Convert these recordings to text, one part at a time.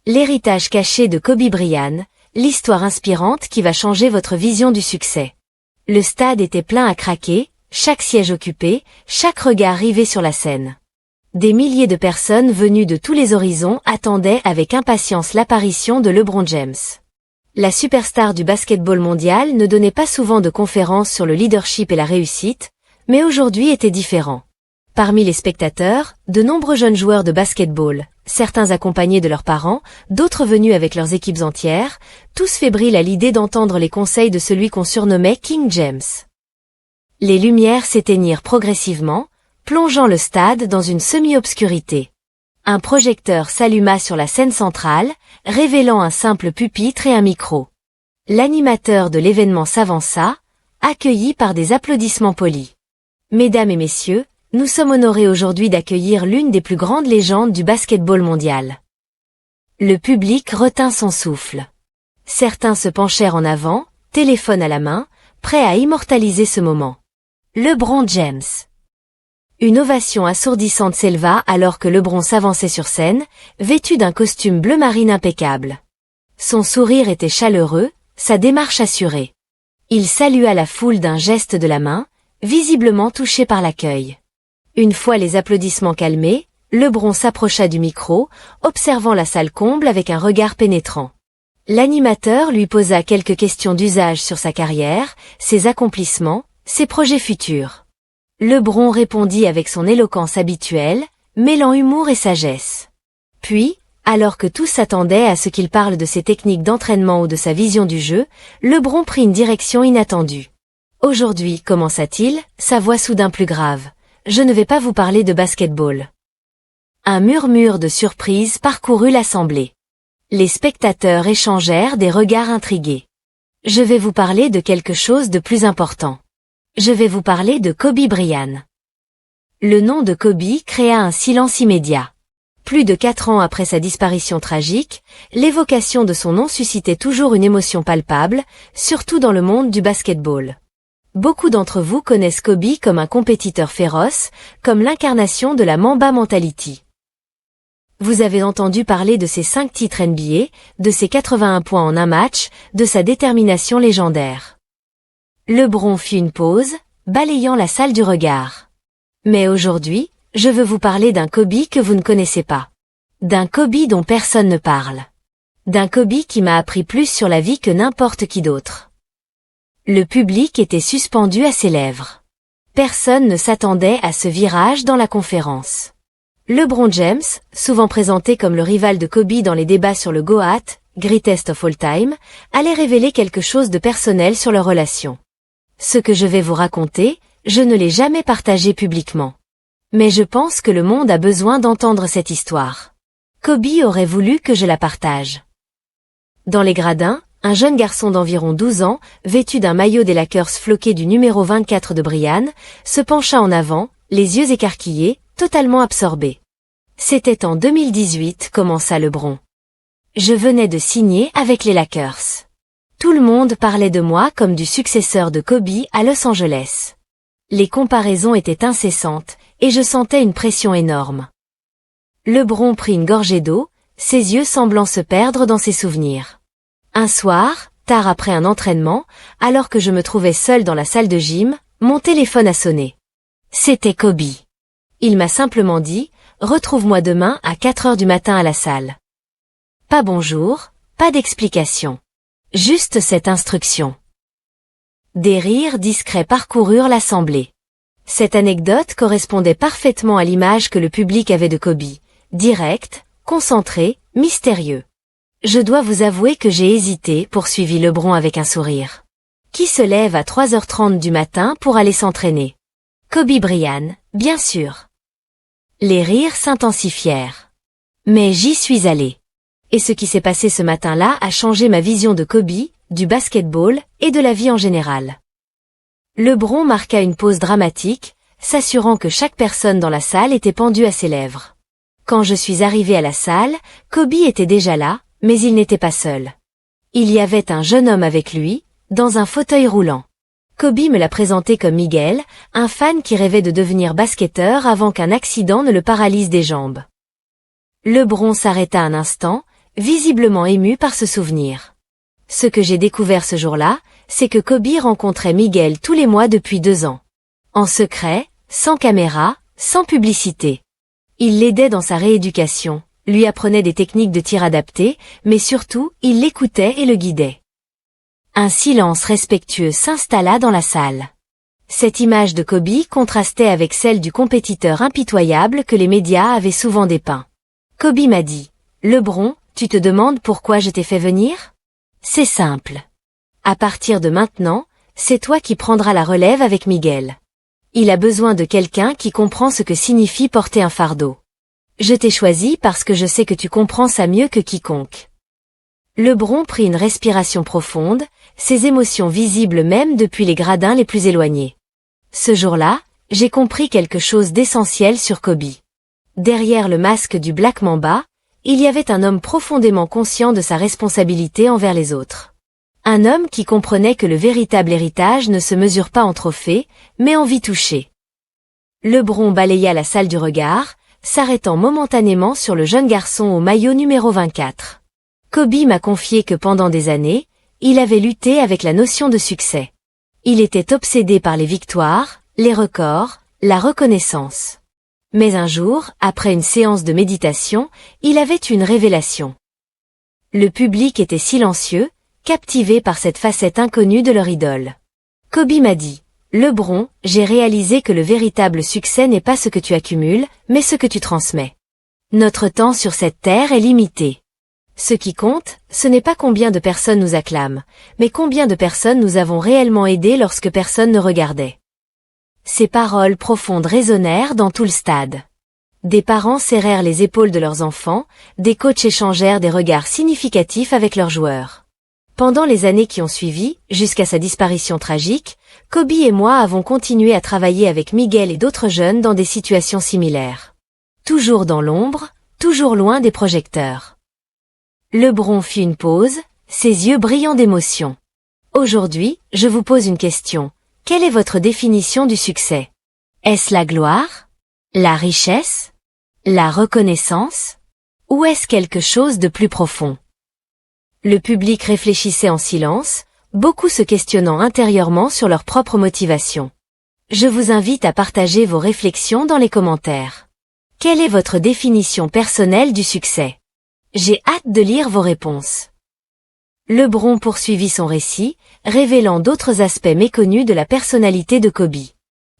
L'héritage caché de Kobe Bryant, l'histoire inspirante qui va changer votre vision du succès. Le stade était plein à craquer, chaque siège occupé, chaque regard rivé sur la scène. Des milliers de personnes venues de tous les horizons attendaient avec impatience l'apparition de LeBron James. La superstar du basketball mondial ne donnait pas souvent de conférences sur le leadership et la réussite, mais aujourd'hui était différent. Parmi les spectateurs, de nombreux jeunes joueurs de basketball, certains accompagnés de leurs parents, d'autres venus avec leurs équipes entières, tous fébriles à l'idée d'entendre les conseils de celui qu'on surnommait King James. Les lumières s'éteignirent progressivement, plongeant le stade dans une semi-obscurité. Un projecteur s'alluma sur la scène centrale, révélant un simple pupitre et un micro. L'animateur de l'événement s'avança, accueilli par des applaudissements polis. Mesdames et messieurs, nous sommes honorés aujourd'hui d'accueillir l'une des plus grandes légendes du basketball mondial. Le public retint son souffle. Certains se penchèrent en avant, téléphone à la main, prêts à immortaliser ce moment. LeBron James. Une ovation assourdissante s'éleva alors que LeBron s'avançait sur scène, vêtu d'un costume bleu marine impeccable. Son sourire était chaleureux, sa démarche assurée. Il salua la foule d'un geste de la main, visiblement touché par l'accueil. Une fois les applaudissements calmés, LeBron s'approcha du micro, observant la salle comble avec un regard pénétrant. L'animateur lui posa quelques questions d'usage sur sa carrière, ses accomplissements, ses projets futurs. LeBron répondit avec son éloquence habituelle, mêlant humour et sagesse. Puis, alors que tous s'attendaient à ce qu'il parle de ses techniques d'entraînement ou de sa vision du jeu, LeBron prit une direction inattendue. Aujourd'hui, commença-t-il, sa voix soudain plus grave. Je ne vais pas vous parler de basketball. Un murmure de surprise parcourut l'assemblée. Les spectateurs échangèrent des regards intrigués. Je vais vous parler de quelque chose de plus important. Je vais vous parler de Kobe Bryant. Le nom de Kobe créa un silence immédiat. Plus de 4 ans après sa disparition tragique, l'évocation de son nom suscitait toujours une émotion palpable, surtout dans le monde du basketball. Beaucoup d'entre vous connaissent Kobe comme un compétiteur féroce, comme l'incarnation de la Mamba Mentality. Vous avez entendu parler de ses 5 titres NBA, de ses 81 points en un match, de sa détermination légendaire. LeBron fit une pause, balayant la salle du regard. Mais aujourd'hui, je veux vous parler d'un Kobe que vous ne connaissez pas. D'un Kobe dont personne ne parle. D'un Kobe qui m'a appris plus sur la vie que n'importe qui d'autre. Le public était suspendu à ses lèvres. Personne ne s'attendait à ce virage dans la conférence. LeBron James, souvent présenté comme le rival de Kobe dans les débats sur le GOAT, Greatest of All Time, allait révéler quelque chose de personnel sur leur relation. Ce que je vais vous raconter, je ne l'ai jamais partagé publiquement. Mais je pense que le monde a besoin d'entendre cette histoire. Kobe aurait voulu que je la partage. Dans les gradins, un jeune garçon d'environ 12 ans, vêtu d'un maillot des Lakers floqué du numéro 24 de Bryant, se pencha en avant, les yeux écarquillés, totalement absorbé. C'était en 2018, commença LeBron. Je venais de signer avec les Lakers. Tout le monde parlait de moi comme du successeur de Kobe à Los Angeles. Les comparaisons étaient incessantes, et je sentais une pression énorme. LeBron prit une gorgée d'eau, ses yeux semblant se perdre dans ses souvenirs. Un soir, tard après un entraînement, alors que je me trouvais seul dans la salle de gym, mon téléphone a sonné. C'était Kobe. Il m'a simplement dit, retrouve-moi demain à 4 heures du matin à la salle. Pas bonjour, pas d'explication. Juste cette instruction. Des rires discrets parcoururent l'assemblée. Cette anecdote correspondait parfaitement à l'image que le public avait de Kobe. Direct, concentré, mystérieux. Je dois vous avouer que j'ai hésité, poursuivit LeBron avec un sourire. Qui se lève à 3h30 du matin pour aller s'entraîner? Kobe Bryant, bien sûr. Les rires s'intensifièrent. Mais j'y suis allé. Et ce qui s'est passé ce matin-là a changé ma vision de Kobe, du basketball et de la vie en général. LeBron marqua une pause dramatique, s'assurant que chaque personne dans la salle était pendue à ses lèvres. Quand je suis arrivé à la salle, Kobe était déjà là, mais il n'était pas seul. Il y avait un jeune homme avec lui, dans un fauteuil roulant. Kobe me l'a présenté comme Miguel, un fan qui rêvait de devenir basketteur avant qu'un accident ne le paralyse des jambes. LeBron s'arrêta un instant, visiblement ému par ce souvenir. Ce que j'ai découvert ce jour-là, c'est que Kobe rencontrait Miguel tous les mois depuis 2 ans. En secret, sans caméra, sans publicité. Il l'aidait dans sa rééducation, lui apprenait des techniques de tir adaptées, mais surtout, il l'écoutait et le guidait. Un silence respectueux s'installa dans la salle. Cette image de Kobe contrastait avec celle du compétiteur impitoyable que les médias avaient souvent dépeint. Kobe m'a dit, « LeBron, tu te demandes pourquoi je t'ai fait venir ? C'est simple. À partir de maintenant, c'est toi qui prendras la relève avec Miguel. Il a besoin de quelqu'un qui comprend ce que signifie porter un fardeau. Je t'ai choisi parce que je sais que tu comprends ça mieux que quiconque. » LeBron prit une respiration profonde, ses émotions visibles même depuis les gradins les plus éloignés. Ce jour-là, j'ai compris quelque chose d'essentiel sur Kobe. Derrière le masque du Black Mamba, il y avait un homme profondément conscient de sa responsabilité envers les autres. Un homme qui comprenait que le véritable héritage ne se mesure pas en trophées, mais en vie touchée. LeBron balaya la salle du regard, s'arrêtant momentanément sur le jeune garçon au maillot numéro 24. Kobe m'a confié que pendant des années, il avait lutté avec la notion de succès. Il était obsédé par les victoires, les records, la reconnaissance. Mais un jour, après une séance de méditation, il avait une révélation. Le public était silencieux, captivé par cette facette inconnue de leur idole. Kobe m'a dit, « LeBron, j'ai réalisé que le véritable succès n'est pas ce que tu accumules, mais ce que tu transmets. Notre temps sur cette terre est limité. Ce qui compte, ce n'est pas combien de personnes nous acclament, mais combien de personnes nous avons réellement aidées lorsque personne ne regardait. » Ces paroles profondes résonnèrent dans tout le stade. Des parents serrèrent les épaules de leurs enfants, des coachs échangèrent des regards significatifs avec leurs joueurs. Pendant les années qui ont suivi, jusqu'à sa disparition tragique, Kobe et moi avons continué à travailler avec Miguel et d'autres jeunes dans des situations similaires. Toujours dans l'ombre, toujours loin des projecteurs. LeBron fit une pause, ses yeux brillants d'émotion. Aujourd'hui, je vous pose une question. Quelle est votre définition du succès? Est-ce la gloire? La richesse? La reconnaissance? Ou est-ce quelque chose de plus profond? Le public réfléchissait en silence, beaucoup se questionnant intérieurement sur leur propre motivation. Je vous invite à partager vos réflexions dans les commentaires. Quelle est votre définition personnelle du succès? J'ai hâte de lire vos réponses. LeBron poursuivit son récit, révélant d'autres aspects méconnus de la personnalité de Kobe.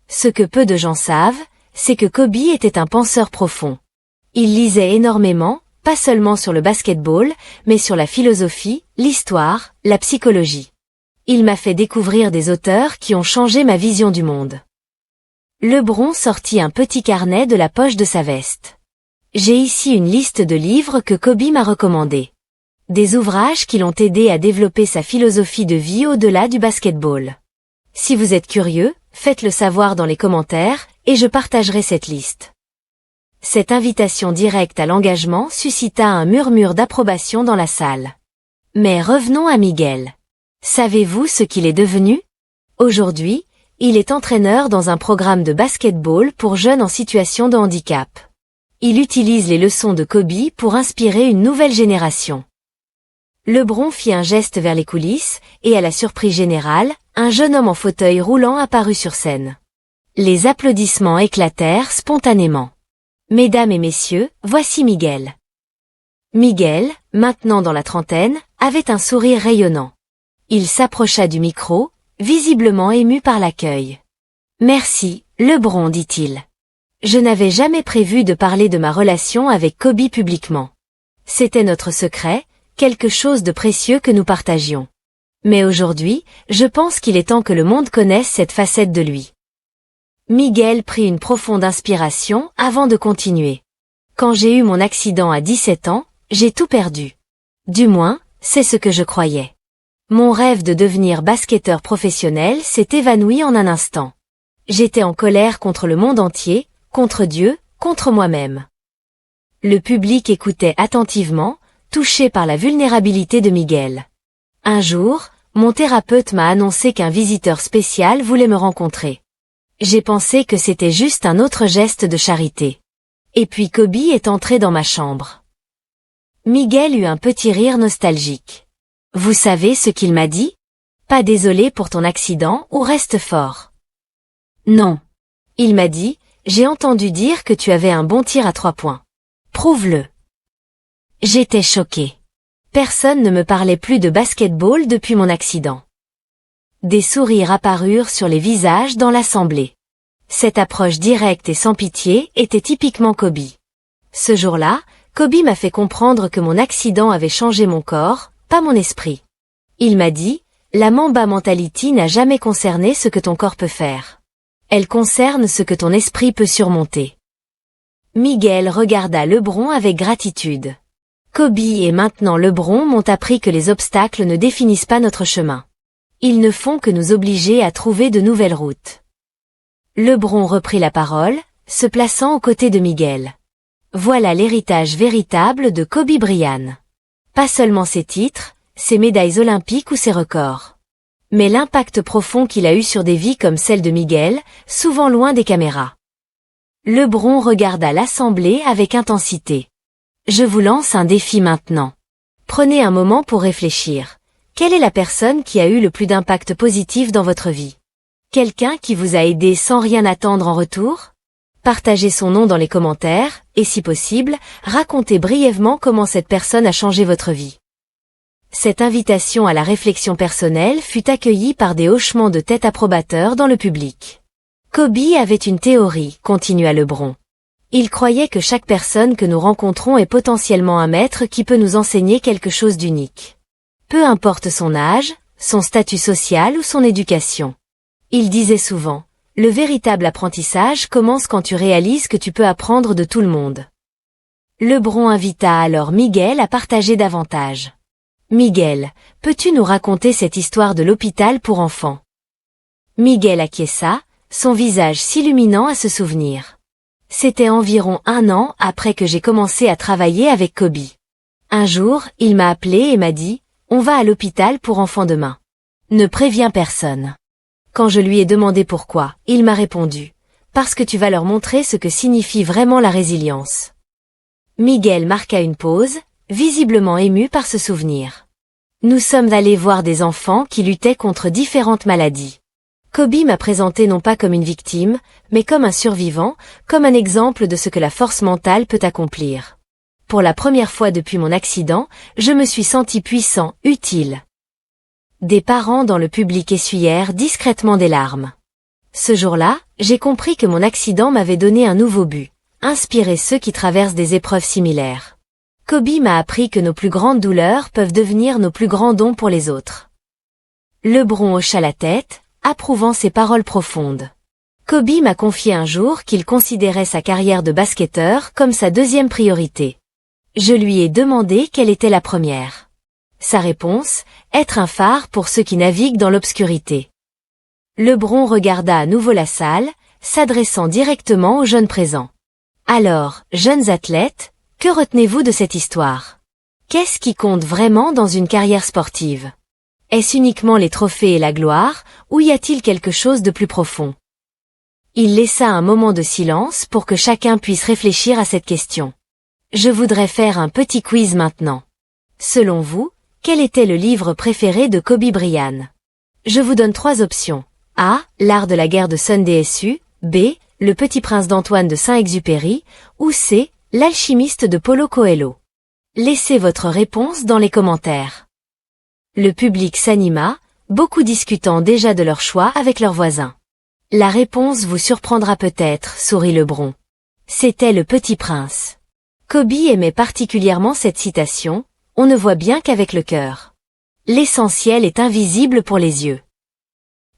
Ce que peu de gens savent, c'est que Kobe était un penseur profond. Il lisait énormément, pas seulement sur le basketball, mais sur la philosophie, l'histoire, la psychologie. Il m'a fait découvrir des auteurs qui ont changé ma vision du monde. LeBron sortit un petit carnet de la poche de sa veste. J'ai ici une liste de livres que Kobe m'a recommandés. Des ouvrages qui l'ont aidé à développer sa philosophie de vie au-delà du basketball. Si vous êtes curieux, faites-le savoir dans les commentaires, et je partagerai cette liste. Cette invitation directe à l'engagement suscita un murmure d'approbation dans la salle. Mais revenons à Miguel. Savez-vous ce qu'il est devenu? Aujourd'hui, il est entraîneur dans un programme de basketball pour jeunes en situation de handicap. Il utilise les leçons de Kobe pour inspirer une nouvelle génération. LeBron fit un geste vers les coulisses, et à la surprise générale, un jeune homme en fauteuil roulant apparut sur scène. Les applaudissements éclatèrent spontanément. Mesdames et messieurs, voici Miguel. Miguel, maintenant dans la trentaine, avait un sourire rayonnant. Il s'approcha du micro, visiblement ému par l'accueil. « Merci, LeBron, dit-il. Je n'avais jamais prévu de parler de ma relation avec Kobe publiquement. C'était notre secret, quelque chose de précieux que nous partagions. Mais aujourd'hui, je pense qu'il est temps que le monde connaisse cette facette de lui. » Miguel prit une profonde inspiration avant de continuer. « Quand j'ai eu mon accident à 17 ans, j'ai tout perdu. Du moins, c'est ce que je croyais. Mon rêve de devenir basketteur professionnel s'est évanoui en un instant. J'étais en colère contre le monde entier, contre Dieu, contre moi-même. » Le public écoutait attentivement, touché par la vulnérabilité de Miguel. Un jour, mon thérapeute m'a annoncé qu'un visiteur spécial voulait me rencontrer. J'ai pensé que c'était juste un autre geste de charité. Et puis Kobe est entré dans ma chambre. Miguel eut un petit rire nostalgique. Vous savez ce qu'il m'a dit? Pas désolé pour ton accident ou reste fort. Non. Il m'a dit, j'ai entendu dire que tu avais un bon tir à 3 points. Prouve-le. J'étais choqué. Personne ne me parlait plus de basket-ball depuis mon accident. Des sourires apparurent sur les visages dans l'assemblée. Cette approche directe et sans pitié était typiquement Kobe. Ce jour-là, Kobe m'a fait comprendre que mon accident avait changé mon corps, pas mon esprit. Il m'a dit, la Mamba Mentality n'a jamais concerné ce que ton corps peut faire. Elle concerne ce que ton esprit peut surmonter. Miguel regarda LeBron avec gratitude. Kobe et maintenant LeBron m'ont appris que les obstacles ne définissent pas notre chemin. Ils ne font que nous obliger à trouver de nouvelles routes. LeBron reprit la parole, se plaçant aux côtés de Miguel. Voilà l'héritage véritable de Kobe Bryant. Pas seulement ses titres, ses médailles olympiques ou ses records. Mais l'impact profond qu'il a eu sur des vies comme celle de Miguel, souvent loin des caméras. LeBron regarda l'assemblée avec intensité. Je vous lance un défi maintenant. Prenez un moment pour réfléchir. Quelle est la personne qui a eu le plus d'impact positif dans votre vie? Quelqu'un qui vous a aidé sans rien attendre en retour? Partagez son nom dans les commentaires, et si possible, racontez brièvement comment cette personne a changé votre vie. Cette invitation à la réflexion personnelle fut accueillie par des hochements de tête approbateurs dans le public. Kobe avait une théorie, continua LeBron. Il croyait que chaque personne que nous rencontrons est potentiellement un maître qui peut nous enseigner quelque chose d'unique. Peu importe son âge, son statut social ou son éducation. Il disait souvent, le véritable apprentissage commence quand tu réalises que tu peux apprendre de tout le monde. LeBron invita alors Miguel à partager davantage. Miguel, peux-tu nous raconter cette histoire de l'hôpital pour enfants? Miguel acquiesça, son visage s'illuminant à ce souvenir. C'était environ 1 an après que j'ai commencé à travailler avec Kobe. Un jour, il m'a appelé et m'a dit, on va à l'hôpital pour enfants demain. Ne préviens personne. Quand je lui ai demandé pourquoi, il m'a répondu, parce que tu vas leur montrer ce que signifie vraiment la résilience. Miguel marqua une pause, visiblement ému par ce souvenir. Nous sommes allés voir des enfants qui luttaient contre différentes maladies. Kobe m'a présenté non pas comme une victime, mais comme un survivant, comme un exemple de ce que la force mentale peut accomplir. Pour la première fois depuis mon accident, je me suis senti puissant, utile. Des parents dans le public essuyèrent discrètement des larmes. Ce jour-là, j'ai compris que mon accident m'avait donné un nouveau but, inspirer ceux qui traversent des épreuves similaires. Kobe m'a appris que nos plus grandes douleurs peuvent devenir nos plus grands dons pour les autres. LeBron hocha la tête, approuvant ces paroles profondes. Kobe m'a confié un jour qu'il considérait sa carrière de basketteur comme sa deuxième priorité. Je lui ai demandé quelle était la première. Sa réponse, être un phare pour ceux qui naviguent dans l'obscurité. LeBron regarda à nouveau la salle, s'adressant directement aux jeunes présents. Alors, jeunes athlètes, que retenez-vous de cette histoire? Qu'est-ce qui compte vraiment dans une carrière sportive? Est-ce uniquement les trophées et la gloire, ou y a-t-il quelque chose de plus profond? Il laissa un moment de silence pour que chacun puisse réfléchir à cette question. Je voudrais faire un petit quiz maintenant. Selon vous, quel était le livre préféré de Kobe Bryant? Je vous donne 3 options. A. L'art de la guerre de Sun Tzu. B. Le Petit Prince d'Antoine de Saint-Exupéry. Ou C. L'alchimiste de Paulo Coelho. Laissez votre réponse dans les commentaires. Le public s'anima, beaucoup discutant déjà de leur choix avec leurs voisins. La réponse vous surprendra peut-être, sourit LeBron. C'était Le Petit Prince. Kobe aimait particulièrement cette citation, on ne voit bien qu'avec le cœur. L'essentiel est invisible pour les yeux.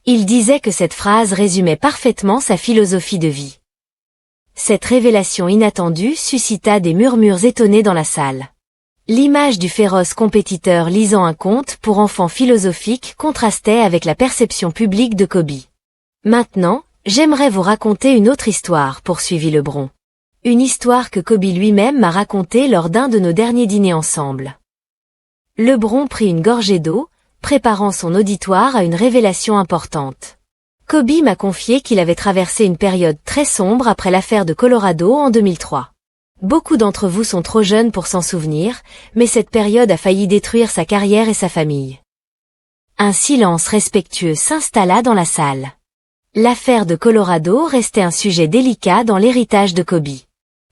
Il disait que cette phrase résumait parfaitement sa philosophie de vie. Cette révélation inattendue suscita des murmures étonnés dans la salle. L'image du féroce compétiteur lisant un conte pour enfants philosophique contrastait avec la perception publique de Kobe. Maintenant, j'aimerais vous raconter une autre histoire, poursuivit LeBron. Une histoire que Kobe lui-même m'a racontée lors d'un de nos derniers dîners ensemble. LeBron prit une gorgée d'eau, préparant son auditoire à une révélation importante. Kobe m'a confié qu'il avait traversé une période très sombre après l'affaire de Colorado en 2003. Beaucoup d'entre vous sont trop jeunes pour s'en souvenir, mais cette période a failli détruire sa carrière et sa famille. Un silence respectueux s'installa dans la salle. L'affaire de Colorado restait un sujet délicat dans l'héritage de Kobe.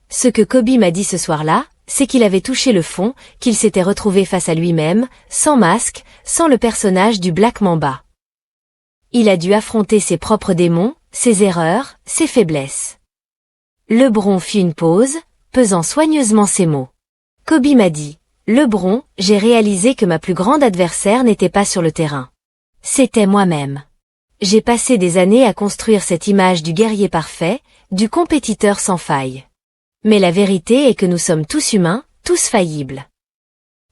Ce que Kobe m'a dit ce soir-là, c'est qu'il avait touché le fond, qu'il s'était retrouvé face à lui-même, sans masque, sans le personnage du Black Mamba. Il a dû affronter ses propres démons, ses erreurs, ses faiblesses. LeBron fit une pause, pesant soigneusement ses mots. Kobe m'a dit, « LeBron, j'ai réalisé que ma plus grande adversaire n'était pas sur le terrain. C'était moi-même. J'ai passé des années à construire cette image du guerrier parfait, du compétiteur sans faille. Mais la vérité est que nous sommes tous humains, tous faillibles. »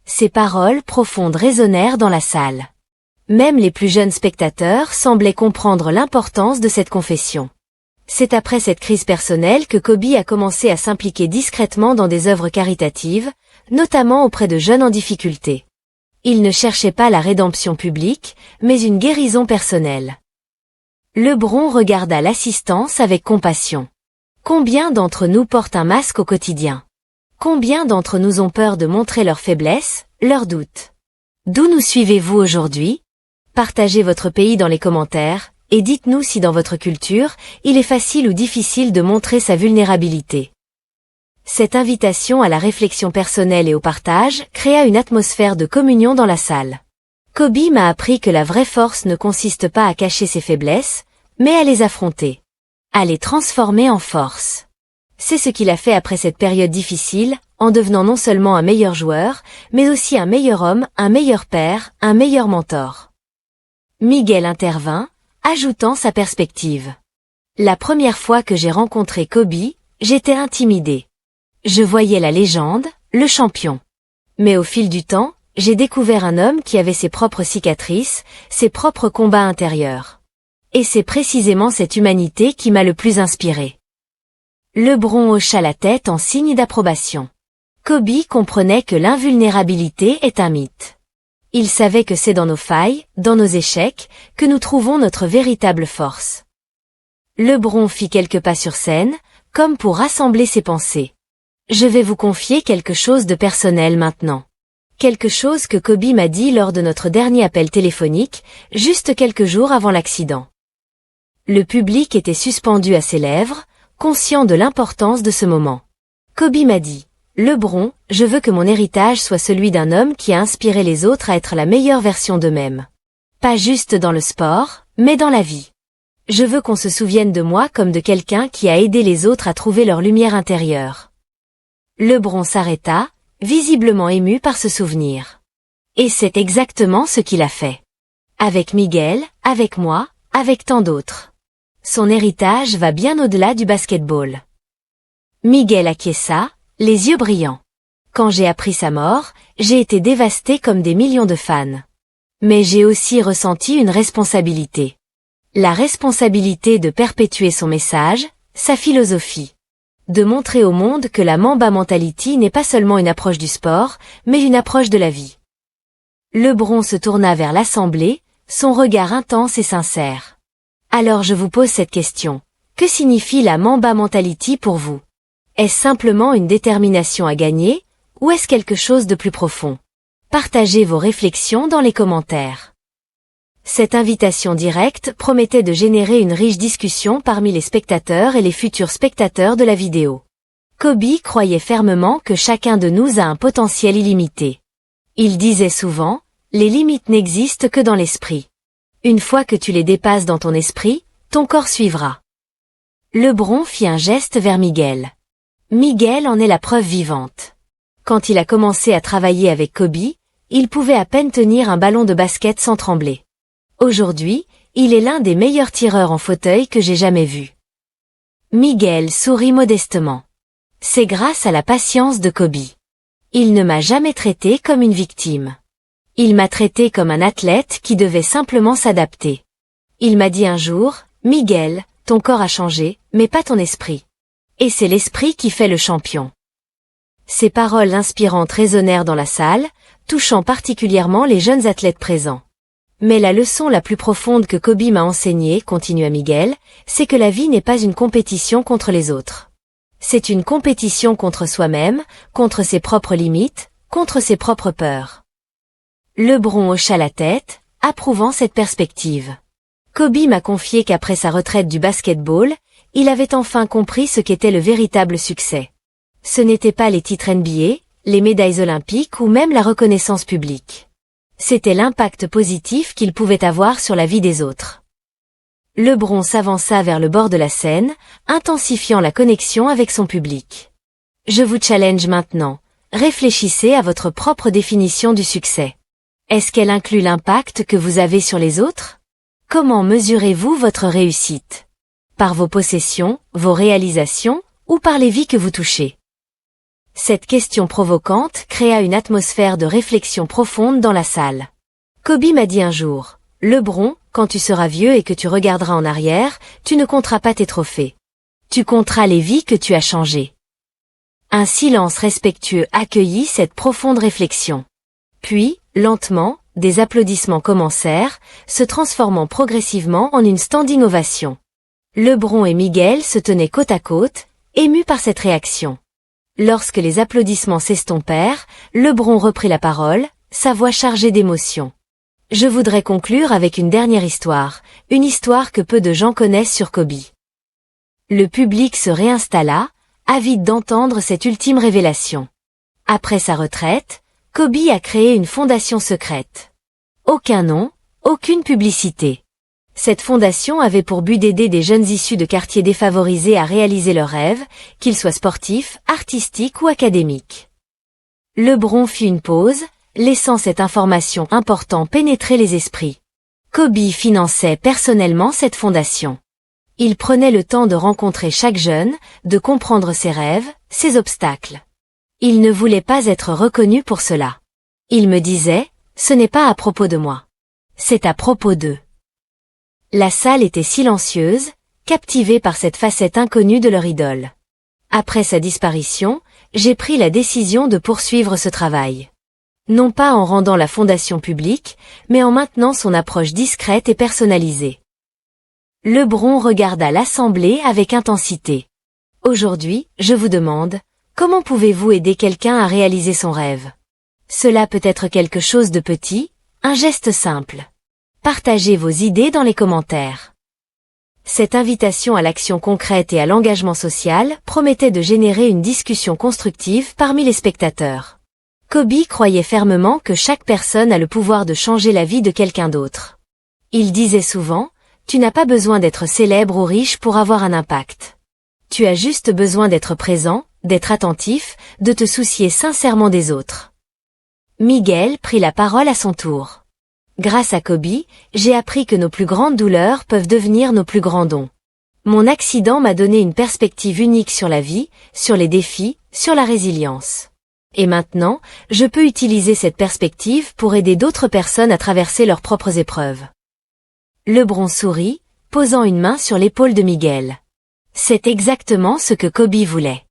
Ces paroles profondes résonnèrent dans la salle. Même les plus jeunes spectateurs semblaient comprendre l'importance de cette confession. C'est après cette crise personnelle que Kobe a commencé à s'impliquer discrètement dans des œuvres caritatives, notamment auprès de jeunes en difficulté. Il ne cherchait pas la rédemption publique, mais une guérison personnelle. LeBron regarda l'assistance avec compassion. Combien d'entre nous portent un masque au quotidien? Combien d'entre nous ont peur de montrer leurs faiblesses, leurs doutes? D'où nous suivez-vous aujourd'hui? Partagez votre pays dans les commentaires, et dites-nous si dans votre culture, il est facile ou difficile de montrer sa vulnérabilité. Cette invitation à la réflexion personnelle et au partage créa une atmosphère de communion dans la salle. Kobe m'a appris que la vraie force ne consiste pas à cacher ses faiblesses, mais à les affronter. À les transformer en force. C'est ce qu'il a fait après cette période difficile, en devenant non seulement un meilleur joueur, mais aussi un meilleur homme, un meilleur père, un meilleur mentor. Miguel intervint, ajoutant sa perspective. La première fois que j'ai rencontré Kobe, j'étais intimidé. Je voyais la légende, le champion. Mais au fil du temps, j'ai découvert un homme qui avait ses propres cicatrices, ses propres combats intérieurs. Et c'est précisément cette humanité qui m'a le plus inspiré. LeBron hocha la tête en signe d'approbation. Kobe comprenait que l'invulnérabilité est un mythe. Il savait que c'est dans nos failles, dans nos échecs, que nous trouvons notre véritable force. LeBron fit quelques pas sur scène, comme pour rassembler ses pensées. Je vais vous confier quelque chose de personnel maintenant. Quelque chose que Kobe m'a dit lors de notre dernier appel téléphonique, juste quelques jours avant l'accident. Le public était suspendu à ses lèvres, conscient de l'importance de ce moment. Kobe m'a dit, « LeBron, je veux que mon héritage soit celui d'un homme qui a inspiré les autres à être la meilleure version d'eux-mêmes. Pas juste dans le sport, mais dans la vie. Je veux qu'on se souvienne de moi comme de quelqu'un qui a aidé les autres à trouver leur lumière intérieure. » LeBron s'arrêta, visiblement ému par ce souvenir. Et c'est exactement ce qu'il a fait. Avec Miguel, avec moi, avec tant d'autres. Son héritage va bien au-delà du basketball. Miguel acquiesça, les yeux brillants. Quand j'ai appris sa mort, j'ai été dévasté comme des millions de fans. Mais j'ai aussi ressenti une responsabilité. La responsabilité de perpétuer son message, sa philosophie. De montrer au monde que la Mamba Mentality n'est pas seulement une approche du sport, mais une approche de la vie. LeBron se tourna vers l'assemblée, son regard intense et sincère. Alors je vous pose cette question. Que signifie la Mamba Mentality pour vous? Est-ce simplement une détermination à gagner, ou est-ce quelque chose de plus profond? Partagez vos réflexions dans les commentaires. Cette invitation directe promettait de générer une riche discussion parmi les spectateurs et les futurs spectateurs de la vidéo. Kobe croyait fermement que chacun de nous a un potentiel illimité. Il disait souvent, les limites n'existent que dans l'esprit. Une fois que tu les dépasses dans ton esprit, ton corps suivra. LeBron fit un geste vers Miguel. Miguel en est la preuve vivante. Quand il a commencé à travailler avec Kobe, il pouvait à peine tenir un ballon de basket sans trembler. Aujourd'hui, il est l'un des meilleurs tireurs en fauteuil que j'ai jamais vu. Miguel sourit modestement. C'est grâce à la patience de Kobe. Il ne m'a jamais traité comme une victime. Il m'a traité comme un athlète qui devait simplement s'adapter. Il m'a dit un jour, « Miguel, ton corps a changé, mais pas ton esprit. Et c'est l'esprit qui fait le champion. » Ces paroles inspirantes résonnèrent dans la salle, touchant particulièrement les jeunes athlètes présents. Mais la leçon la plus profonde que Kobe m'a enseignée, continua Miguel, c'est que la vie n'est pas une compétition contre les autres. C'est une compétition contre soi-même, contre ses propres limites, contre ses propres peurs. LeBron hocha la tête, approuvant cette perspective. Kobe m'a confié qu'après sa retraite du basketball, il avait enfin compris ce qu'était le véritable succès. Ce n'était pas les titres NBA, les médailles olympiques ou même la reconnaissance publique. C'était l'impact positif qu'il pouvait avoir sur la vie des autres. LeBron s'avança vers le bord de la scène, intensifiant la connexion avec son public. Je vous challenge maintenant. Réfléchissez à votre propre définition du succès. Est-ce qu'elle inclut l'impact que vous avez sur les autres? Comment mesurez-vous votre réussite? Par vos possessions, vos réalisations, ou par les vies que vous touchez? Cette question provocante créa une atmosphère de réflexion profonde dans la salle. Kobe m'a dit un jour, « LeBron, quand tu seras vieux et que tu regarderas en arrière, tu ne compteras pas tes trophées. Tu compteras les vies que tu as changées. » Un silence respectueux accueillit cette profonde réflexion. Puis, lentement, des applaudissements commencèrent, se transformant progressivement en une standing ovation. LeBron et Miguel se tenaient côte à côte, émus par cette réaction. Lorsque les applaudissements s'estompèrent, LeBron reprit la parole, sa voix chargée d'émotion. Je voudrais conclure avec une dernière histoire, une histoire que peu de gens connaissent sur Kobe. Le public se réinstalla, avide d'entendre cette ultime révélation. Après sa retraite, Kobe a créé une fondation secrète. Aucun nom, aucune publicité. Cette fondation avait pour but d'aider des jeunes issus de quartiers défavorisés à réaliser leurs rêves, qu'ils soient sportifs, artistiques ou académiques. LeBron fit une pause, laissant cette information importante pénétrer les esprits. Kobe finançait personnellement cette fondation. Il prenait le temps de rencontrer chaque jeune, de comprendre ses rêves, ses obstacles. Il ne voulait pas être reconnu pour cela. Il me disait, ce n'est pas à propos de moi. C'est à propos d'eux. La salle était silencieuse, captivée par cette facette inconnue de leur idole. Après sa disparition, j'ai pris la décision de poursuivre ce travail. Non pas en rendant la fondation publique, mais en maintenant son approche discrète et personnalisée. LeBron regarda l'assemblée avec intensité. Aujourd'hui, je vous demande, comment pouvez-vous aider quelqu'un à réaliser son rêve? Cela peut être quelque chose de petit, un geste simple. Partagez vos idées dans les commentaires. Cette invitation à l'action concrète et à l'engagement social promettait de générer une discussion constructive parmi les spectateurs. Kobe croyait fermement que chaque personne a le pouvoir de changer la vie de quelqu'un d'autre. Il disait souvent, « Tu n'as pas besoin d'être célèbre ou riche pour avoir un impact. Tu as juste besoin d'être présent, d'être attentif, de te soucier sincèrement des autres. » Miguel prit la parole à son tour. Grâce à Kobe, j'ai appris que nos plus grandes douleurs peuvent devenir nos plus grands dons. Mon accident m'a donné une perspective unique sur la vie, sur les défis, sur la résilience. Et maintenant, je peux utiliser cette perspective pour aider d'autres personnes à traverser leurs propres épreuves. LeBron sourit, posant une main sur l'épaule de Miguel. C'est exactement ce que Kobe voulait.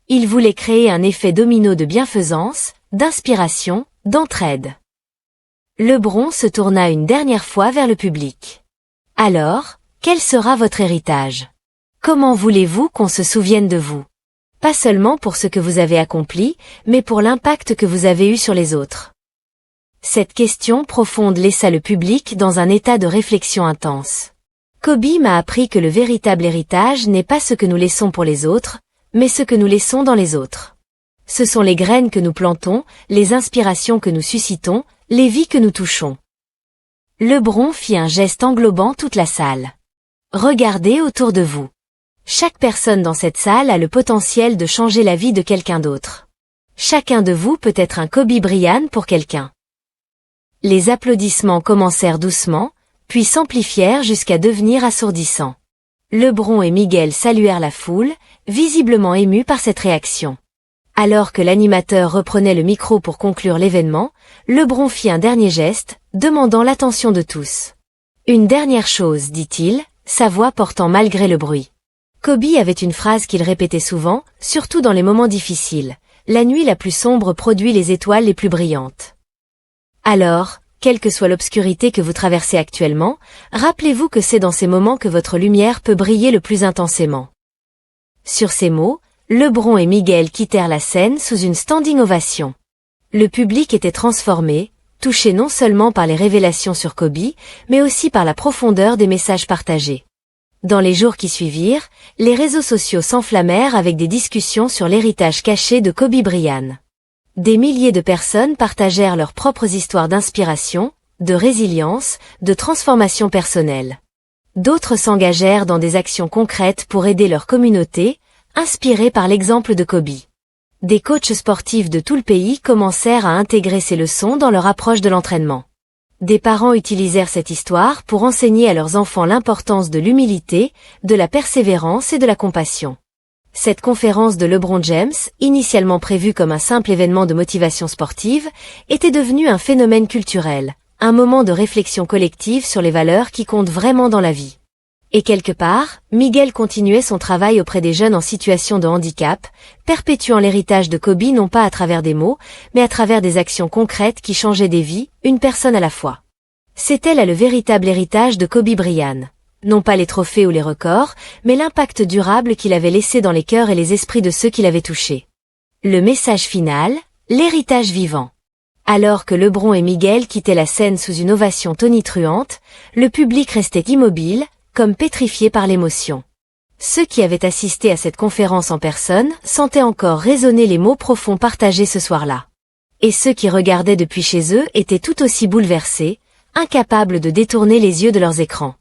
Il voulait créer un effet domino de bienfaisance, d'inspiration, d'entraide. LeBron se tourna une dernière fois vers le public. Alors, quel sera votre héritage? Comment voulez-vous qu'on se souvienne de vous? Pas seulement pour ce que vous avez accompli, mais pour l'impact que vous avez eu sur les autres. Cette question profonde laissa le public dans un état de réflexion intense. Kobe m'a appris que le véritable héritage n'est pas ce que nous laissons pour les autres, mais ce que nous laissons dans les autres. Ce sont les graines que nous plantons, les inspirations que nous suscitons, les vies que nous touchons. LeBron fit un geste englobant toute la salle. Regardez autour de vous. Chaque personne dans cette salle a le potentiel de changer la vie de quelqu'un d'autre. Chacun de vous peut être un Kobe Bryant pour quelqu'un. Les applaudissements commencèrent doucement, puis s'amplifièrent jusqu'à devenir assourdissants. LeBron et Miguel saluèrent la foule, visiblement émus par cette réaction. Alors que l'animateur reprenait le micro pour conclure l'événement, LeBron fit un dernier geste, demandant l'attention de tous. Une dernière chose, dit-il, sa voix portant malgré le bruit. Kobe avait une phrase qu'il répétait souvent, surtout dans les moments difficiles. La nuit la plus sombre produit les étoiles les plus brillantes. Alors, quelle que soit l'obscurité que vous traversez actuellement, rappelez-vous que c'est dans ces moments que votre lumière peut briller le plus intensément. Sur ces mots, LeBron et Miguel quittèrent la scène sous une standing ovation. Le public était transformé, touché non seulement par les révélations sur Kobe, mais aussi par la profondeur des messages partagés. Dans les jours qui suivirent, les réseaux sociaux s'enflammèrent avec des discussions sur l'héritage caché de Kobe Bryant. Des milliers de personnes partagèrent leurs propres histoires d'inspiration, de résilience, de transformation personnelle. D'autres s'engagèrent dans des actions concrètes pour aider leur communauté, inspirés par l'exemple de Kobe. Des coachs sportifs de tout le pays commencèrent à intégrer ces leçons dans leur approche de l'entraînement. Des parents utilisèrent cette histoire pour enseigner à leurs enfants l'importance de l'humilité, de la persévérance et de la compassion. Cette conférence de LeBron James, initialement prévue comme un simple événement de motivation sportive, était devenue un phénomène culturel, un moment de réflexion collective sur les valeurs qui comptent vraiment dans la vie. Et quelque part, Miguel continuait son travail auprès des jeunes en situation de handicap, perpétuant l'héritage de Kobe non pas à travers des mots, mais à travers des actions concrètes qui changeaient des vies, une personne à la fois. C'était là le véritable héritage de Kobe Bryant. Non pas les trophées ou les records, mais l'impact durable qu'il avait laissé dans les cœurs et les esprits de ceux qui l'avaient touché. Le message final, l'héritage vivant. Alors que LeBron et Miguel quittaient la scène sous une ovation tonitruante, le public restait immobile, comme pétrifié par l'émotion. Ceux qui avaient assisté à cette conférence en personne sentaient encore résonner les mots profonds partagés ce soir-là. Et ceux qui regardaient depuis chez eux étaient tout aussi bouleversés, incapables de détourner les yeux de leurs écrans.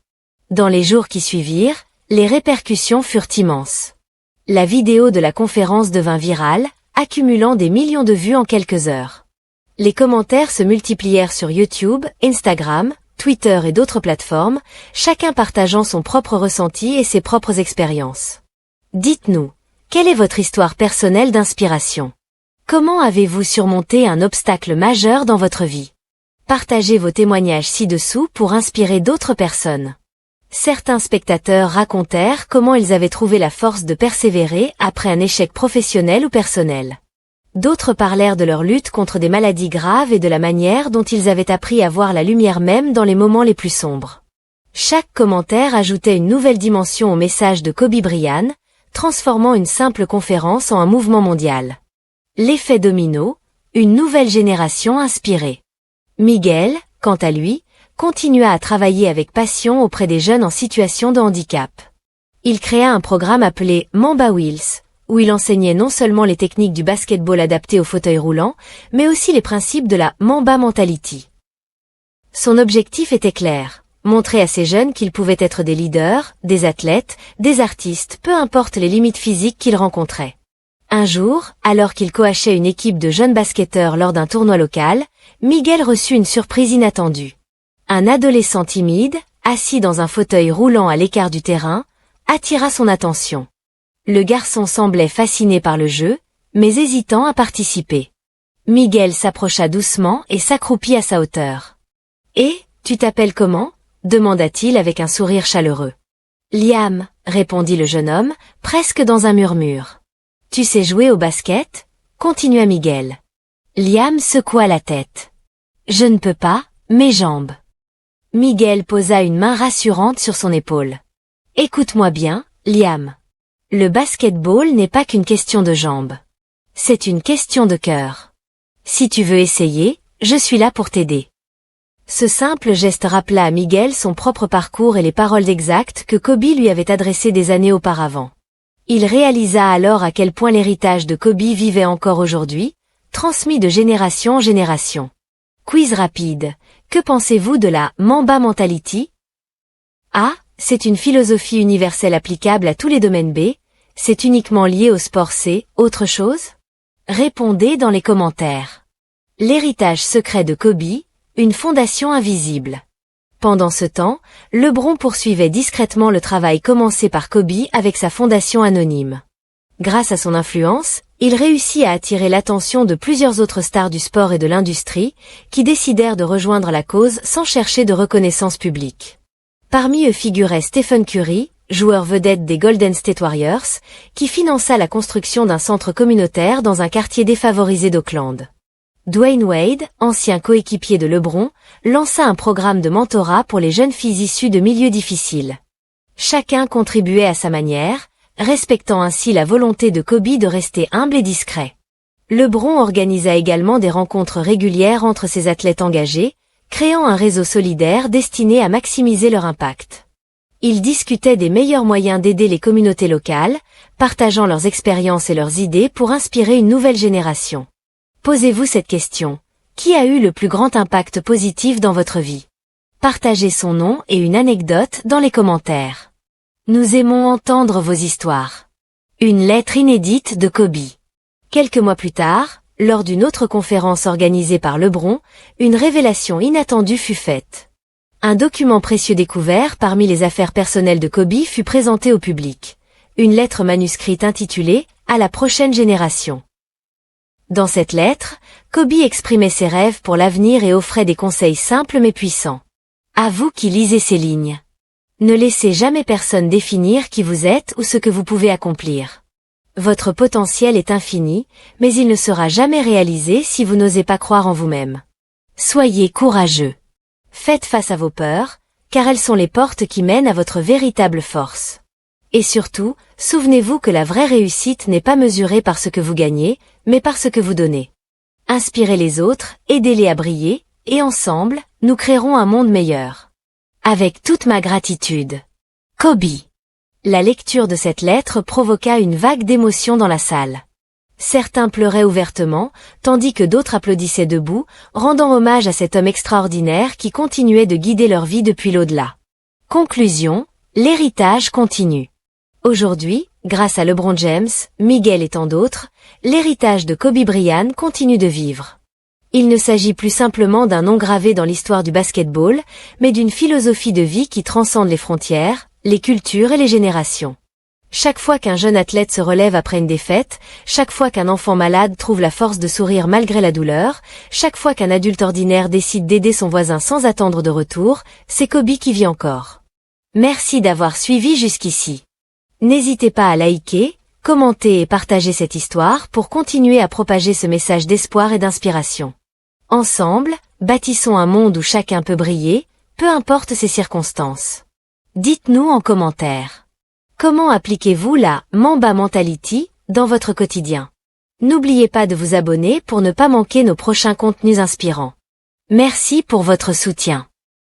Dans les jours qui suivirent, les répercussions furent immenses. La vidéo de la conférence devint virale, accumulant des millions de vues en quelques heures. Les commentaires se multiplièrent sur YouTube, Instagram, Twitter et d'autres plateformes, chacun partageant son propre ressenti et ses propres expériences. Dites-nous, quelle est votre histoire personnelle d'inspiration? Comment avez-vous surmonté un obstacle majeur dans votre vie? Partagez vos témoignages ci-dessous pour inspirer d'autres personnes. Certains spectateurs racontèrent comment ils avaient trouvé la force de persévérer après un échec professionnel ou personnel. D'autres parlèrent de leur lutte contre des maladies graves et de la manière dont ils avaient appris à voir la lumière même dans les moments les plus sombres. Chaque commentaire ajoutait une nouvelle dimension au message de Kobe Bryant, transformant une simple conférence en un mouvement mondial. L'effet domino, une nouvelle génération inspirée. Miguel, quant à lui, continua à travailler avec passion auprès des jeunes en situation de handicap. Il créa un programme appelé Mamba Wheels, où il enseignait non seulement les techniques du basketball adapté au fauteuil roulant, mais aussi les principes de la Mamba Mentality. Son objectif était clair, montrer à ces jeunes qu'ils pouvaient être des leaders, des athlètes, des artistes, peu importe les limites physiques qu'ils rencontraient. Un jour, alors qu'il coachait une équipe de jeunes basketteurs lors d'un tournoi local, Miguel reçut une surprise inattendue. Un adolescent timide, assis dans un fauteuil roulant à l'écart du terrain, attira son attention. Le garçon semblait fasciné par le jeu, mais hésitant à participer. Miguel s'approcha doucement et s'accroupit à sa hauteur. « Et, tu t'appelles comment ?» demanda-t-il avec un sourire chaleureux. « Liam » répondit le jeune homme, presque dans un murmure. « Tu sais jouer au basket ?» continua Miguel. Liam secoua la tête. « Je ne peux pas, mes jambes. » Miguel posa une main rassurante sur son épaule. « Écoute-moi bien, Liam. Le basketball n'est pas qu'une question de jambes. C'est une question de cœur. Si tu veux essayer, je suis là pour t'aider. » Ce simple geste rappela à Miguel son propre parcours et les paroles exactes que Kobe lui avait adressées des années auparavant. Il réalisa alors à quel point l'héritage de Kobe vivait encore aujourd'hui, transmis de génération en génération. Quiz rapide. Que pensez-vous de la Mamba Mentality? A. C'est une philosophie universelle applicable à tous les domaines. B. C'est uniquement lié au sport. C. Autre chose? Répondez dans les commentaires. L'héritage secret de Kobe, une fondation invisible. Pendant ce temps, LeBron poursuivait discrètement le travail commencé par Kobe avec sa fondation anonyme. Grâce à son influence, il réussit à attirer l'attention de plusieurs autres stars du sport et de l'industrie, qui décidèrent de rejoindre la cause sans chercher de reconnaissance publique. Parmi eux figurait Stephen Curry, joueur vedette des Golden State Warriors, qui finança la construction d'un centre communautaire dans un quartier défavorisé d'Oakland. Dwayne Wade, ancien coéquipier de LeBron, lança un programme de mentorat pour les jeunes filles issues de milieux difficiles. Chacun contribuait à sa manière, respectant ainsi la volonté de Kobe de rester humble et discret. LeBron organisa également des rencontres régulières entre ses athlètes engagés, créant un réseau solidaire destiné à maximiser leur impact. Ils discutaient des meilleurs moyens d'aider les communautés locales, partageant leurs expériences et leurs idées pour inspirer une nouvelle génération. Posez-vous cette question. Qui a eu le plus grand impact positif dans votre vie? Partagez son nom et une anecdote dans les commentaires. Nous aimons entendre vos histoires. Une lettre inédite de Kobe. Quelques mois plus tard, lors d'une autre conférence organisée par LeBron, une révélation inattendue fut faite. Un document précieux découvert parmi les affaires personnelles de Kobe fut présenté au public. Une lettre manuscrite intitulée « À la prochaine génération ». Dans cette lettre, Kobe exprimait ses rêves pour l'avenir et offrait des conseils simples mais puissants. À vous qui lisez ces lignes. Ne laissez jamais personne définir qui vous êtes ou ce que vous pouvez accomplir. Votre potentiel est infini, mais il ne sera jamais réalisé si vous n'osez pas croire en vous-même. Soyez courageux. Faites face à vos peurs, car elles sont les portes qui mènent à votre véritable force. Et surtout, souvenez-vous que la vraie réussite n'est pas mesurée par ce que vous gagnez, mais par ce que vous donnez. Inspirez les autres, aidez-les à briller, et ensemble, nous créerons un monde meilleur. Avec toute ma gratitude. Kobe. La lecture de cette lettre provoqua une vague d'émotion dans la salle. Certains pleuraient ouvertement, tandis que d'autres applaudissaient debout, rendant hommage à cet homme extraordinaire qui continuait de guider leur vie depuis l'au-delà. Conclusion, l'héritage continue. Aujourd'hui, grâce à LeBron James, Miguel et tant d'autres, l'héritage de Kobe Bryant continue de vivre. Il ne s'agit plus simplement d'un nom gravé dans l'histoire du basketball, mais d'une philosophie de vie qui transcende les frontières, les cultures et les générations. Chaque fois qu'un jeune athlète se relève après une défaite, chaque fois qu'un enfant malade trouve la force de sourire malgré la douleur, chaque fois qu'un adulte ordinaire décide d'aider son voisin sans attendre de retour, c'est Kobe qui vit encore. Merci d'avoir suivi jusqu'ici. N'hésitez pas à liker, commenter et partager cette histoire pour continuer à propager ce message d'espoir et d'inspiration. Ensemble, bâtissons un monde où chacun peut briller, peu importe ses circonstances. Dites-nous en commentaire. Comment appliquez-vous la Mamba Mentality dans votre quotidien? N'oubliez pas de vous abonner pour ne pas manquer nos prochains contenus inspirants. Merci pour votre soutien.